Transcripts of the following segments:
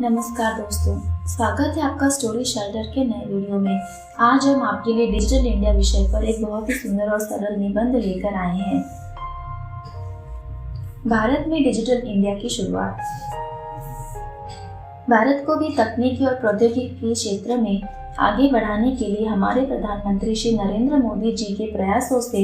नमस्कार दोस्तों, स्वागत है आपका स्टोरी शेल्टर के नए वीडियो में। आज हम आपके लिए डिजिटल इंडिया विषय पर एक बहुत ही सुंदर और सरल निबंध लेकर आए हैं। भारत में डिजिटल इंडिया की शुरुआत। भारत को भी तकनीकी और प्रौद्योगिकी के क्षेत्र में आगे बढ़ाने के लिए हमारे प्रधानमंत्री श्री नरेंद्र मोदी जी के प्रयासों से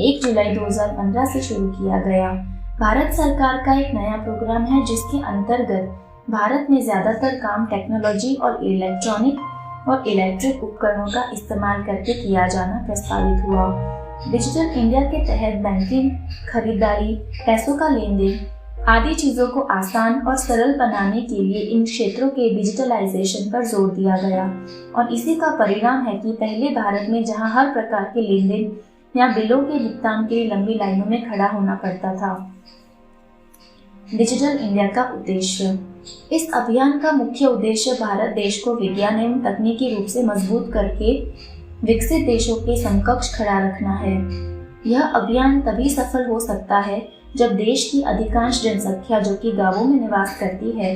1 जुलाई 2015 से शुरू किया गया। भारत सरकार का एक नया प्रोग्राम है जिसके अंतर्गत भारत में ज्यादातर काम टेक्नोलॉजी और इलेक्ट्रॉनिक और इलेक्ट्रिक उपकरणों का इस्तेमाल करके किया जाना प्रस्तावित हुआ। डिजिटल इंडिया के तहत बैंकिंग, खरीदारी, पैसों का लेन देन आदि चीजों को आसान और सरल बनाने के लिए इन क्षेत्रों के डिजिटलाइजेशन पर जोर दिया गया और इसी का परिणाम है कि पहले भारत में जहां हर प्रकार के लेन देन या बिलों के भुगतान के लिए लंबी लाइनों में खड़ा होना पड़ता था। डिजिटल इंडिया का उद्देश्य। इस अभियान का मुख्य उद्देश्य भारत देश को विज्ञान एवं तकनीकी रूप से मजबूत करके विकसित देशों के समकक्ष खड़ा रखना है। यह अभियान तभी सफल हो सकता है जब देश की अधिकांश जनसंख्या जो कि गांवों में निवास करती है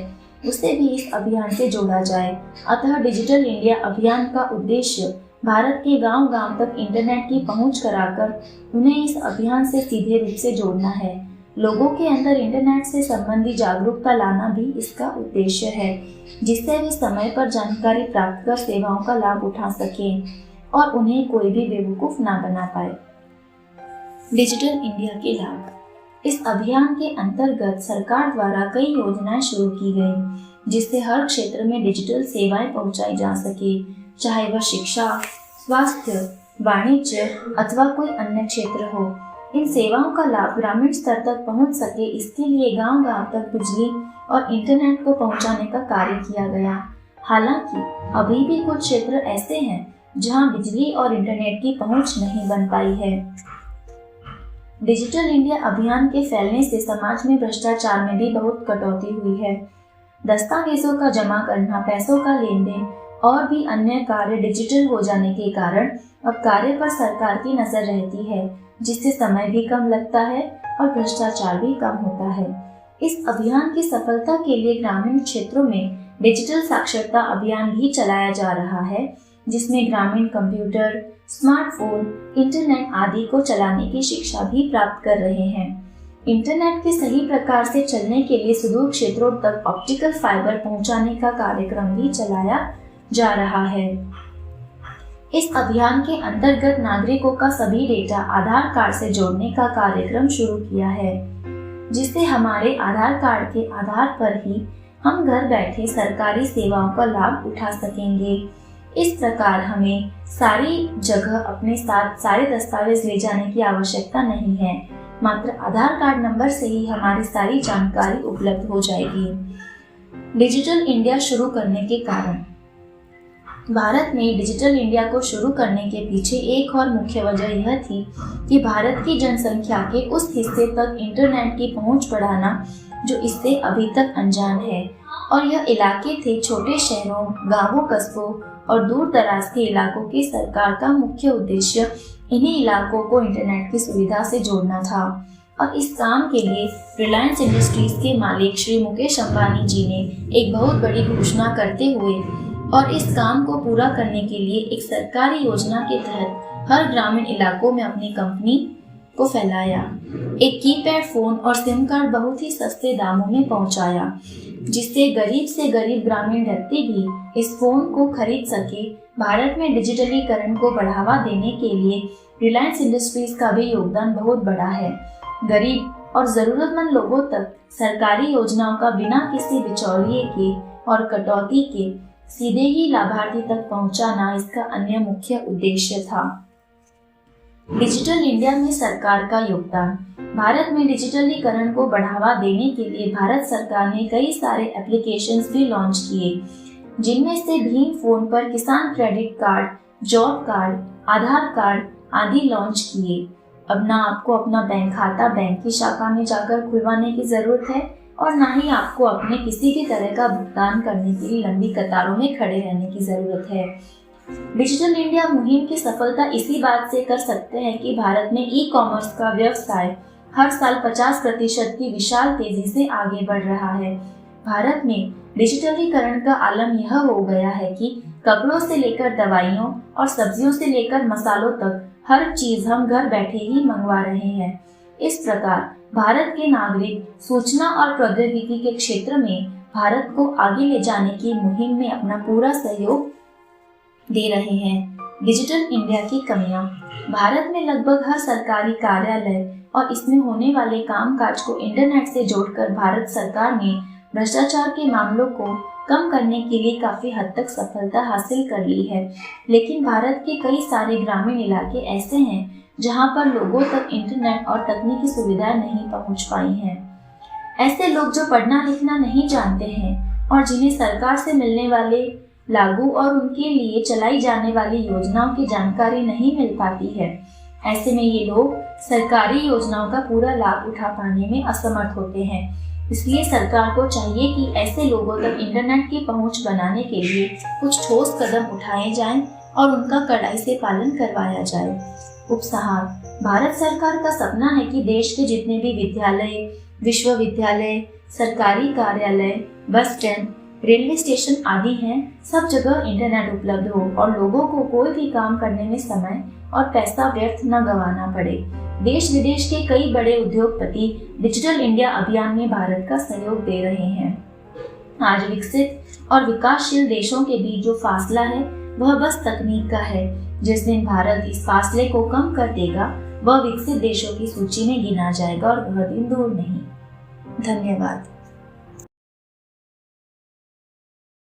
उसे भी इस अभियान से जोड़ा जाए। अतः डिजिटल इंडिया अभियान का उद्देश्य भारत के गांव-गांव तक इंटरनेट की पहुंच कराकर उन्हें इस अभियान से सीधे रूप से जोड़ना है। लोगों के अंदर इंटरनेट से संबंधी जागरूकता लाना भी इसका उद्देश्य है, जिससे वे समय पर जानकारी प्राप्त कर सेवाओं का लाभ उठा सकें और उन्हें कोई भी बेवकूफ ना बना पाए। डिजिटल इंडिया के लाभ। इस अभियान के अंतर्गत सरकार द्वारा कई योजनाएं शुरू की गई, जिससे हर क्षेत्र में डिजिटल सेवाएं पहुंचाई जा सके, चाहे वह शिक्षा, स्वास्थ्य, वाणिज्य अथवा कोई अन्य क्षेत्र हो। इन सेवाओं का लाभ ग्रामीण स्तर तक पहुंच सके, इसके लिए गांव-गांव तक बिजली और इंटरनेट को पहुंचाने का कार्य किया गया। हालांकि अभी भी कुछ क्षेत्र ऐसे हैं जहां बिजली और इंटरनेट की पहुंच नहीं बन पाई है। डिजिटल इंडिया अभियान के फैलने से समाज में भ्रष्टाचार में भी बहुत कटौती हुई है। दस्तावेजों का जमा करना, पैसों का लेन देन और भी अन्य कार्य डिजिटल हो जाने के कारण अब कार्य पर सरकार की नजर रहती है, जिससे समय भी कम लगता है और भ्रष्टाचार भी कम होता है। इस अभियान की सफलता के लिए ग्रामीण क्षेत्रों में डिजिटल साक्षरता अभियान भी चलाया जा रहा है, जिसमें ग्रामीण कंप्यूटर, स्मार्टफोन, इंटरनेट आदि को चलाने की शिक्षा भी प्राप्त कर रहे हैं। इंटरनेट के सही प्रकार से चलने के लिए सुदूर क्षेत्रों तक ऑप्टिकल फाइबर पहुंचाने का कार्यक्रम भी चलाया जा रहा है। इस अभियान के अंतर्गत नागरिकों का सभी डेटा आधार कार्ड से जोड़ने का कार्यक्रम शुरू किया है, जिससे हमारे आधार कार्ड के आधार पर ही हम घर बैठे सरकारी सेवाओं का लाभ उठा सकेंगे। इस प्रकार हमें सारी जगह अपने साथ सारे दस्तावेज ले जाने की आवश्यकता नहीं है, मात्र आधार कार्ड नंबर से ही हमारी सारी जानकारी उपलब्ध हो जाएगी। डिजिटल इंडिया शुरू करने के कारण। भारत में डिजिटल इंडिया को शुरू करने के पीछे एक और मुख्य वजह यह थी कि भारत की जनसंख्या के उस हिस्से तक इंटरनेट की पहुंच बढ़ाना जो इससे अभी तक अनजान है, और यह इलाके थे छोटे शहरों, गांवों, कस्बों और दूर दराज के इलाकों की सरकार का मुख्य उद्देश्य इन्हीं इलाकों को इंटरनेट की सुविधा से जोड़ना था। और इस काम के लिए रिलायंस इंडस्ट्रीज के मालिक श्री मुकेश अंबानी जी ने एक बहुत बड़ी घोषणा करते हुए और इस काम को पूरा करने के लिए एक सरकारी योजना के तहत हर ग्रामीण इलाकों में अपनी कंपनी को फैलाया। एक कीपैड फोन और सिम कार्ड बहुत ही सस्ते दामों में पहुंचाया, जिससे गरीब से गरीब ग्रामीण व्यक्ति भी इस फोन को खरीद सके। भारत में डिजिटलीकरण को बढ़ावा देने के लिए रिलायंस इंडस्ट्रीज का भी योगदान बहुत बड़ा है। गरीब और जरूरतमंद लोगों तक सरकारी योजनाओं का बिना किसी बिचौलिए के और कटौती के सीधे ही लाभार्थी तक पहुंचाना इसका अन्य मुख्य उद्देश्य था। डिजिटल इंडिया में सरकार का योगदान। भारत में डिजिटलीकरण को बढ़ावा देने के लिए भारत सरकार ने कई सारे एप्लीकेशंस भी लॉन्च किए, जिनमें से भीम फोन पर किसान क्रेडिट कार्ड, जॉब कार्ड, आधार कार्ड आदि लॉन्च किए। अब ना आपको अपना बैंक खाता बैंक की शाखा में जाकर खुलवाने की जरूरत है और ना ही आपको अपने किसी भी तरह का भुगतान करने के लिए लंबी कतारों में खड़े रहने की जरूरत है। डिजिटल इंडिया मुहिम की सफलता इसी बात से कर सकते हैं कि भारत में ई कॉमर्स का व्यवसाय हर साल 50% की विशाल तेजी से आगे बढ़ रहा है। भारत में डिजिटलीकरण का आलम यह हो गया है कि कपड़ों से लेकर दवाइयों और सब्जियों से लेकर मसालों तक हर चीज हम घर बैठे ही मंगवा रहे हैं। इस प्रकार भारत के नागरिक सूचना और प्रौद्योगिकी के क्षेत्र में भारत को आगे ले जाने की मुहिम में अपना पूरा सहयोग दे रहे हैं। डिजिटल इंडिया की कमियां। भारत में लगभग हर सरकारी कार्यालय और इसमें होने वाले कामकाज को इंटरनेट से जोड़कर भारत सरकार ने भ्रष्टाचार के मामलों को कम करने के लिए काफी हद तक सफलता हासिल कर ली है। लेकिन भारत के कई सारे ग्रामीण इलाके ऐसे हैं जहां पर लोगों तक इंटरनेट और तकनीकी सुविधाएं नहीं पहुंच पाई हैं। ऐसे लोग जो पढ़ना लिखना नहीं जानते हैं और जिन्हें सरकार से मिलने वाले लागू और उनके लिए चलाई जाने वाली योजनाओं की जानकारी नहीं मिल पाती है, ऐसे में ये लोग सरकारी योजनाओं का पूरा लाभ उठा पाने में असमर्थ होते हैं। इसलिए सरकार को चाहिए कि ऐसे लोगों तक इंटरनेट की पहुंच बनाने के लिए कुछ ठोस कदम उठाए जाएं और उनका कड़ाई से पालन करवाया जाए। उपसंहार। भारत सरकार का सपना है कि देश के जितने भी विद्यालय, विश्वविद्यालय, सरकारी कार्यालय, बस स्टैंड, रेलवे स्टेशन आदि हैं, सब जगह इंटरनेट उपलब्ध हो और लोगों को कोई भी काम करने में समय और पैसा व्यर्थ न गंवाना पड़े। देश विदेश के कई बड़े उद्योगपति डिजिटल इंडिया अभियान में भारत का सहयोग दे रहे हैं। आज विकसित और विकासशील देशों के बीच जो फासला है वह बस तकनीक का है। जिस दिन भारत इस फासले को कम कर देगा वह विकसित देशों की सूची में गिना जाएगा और वह दिन दूर नहीं। धन्यवाद।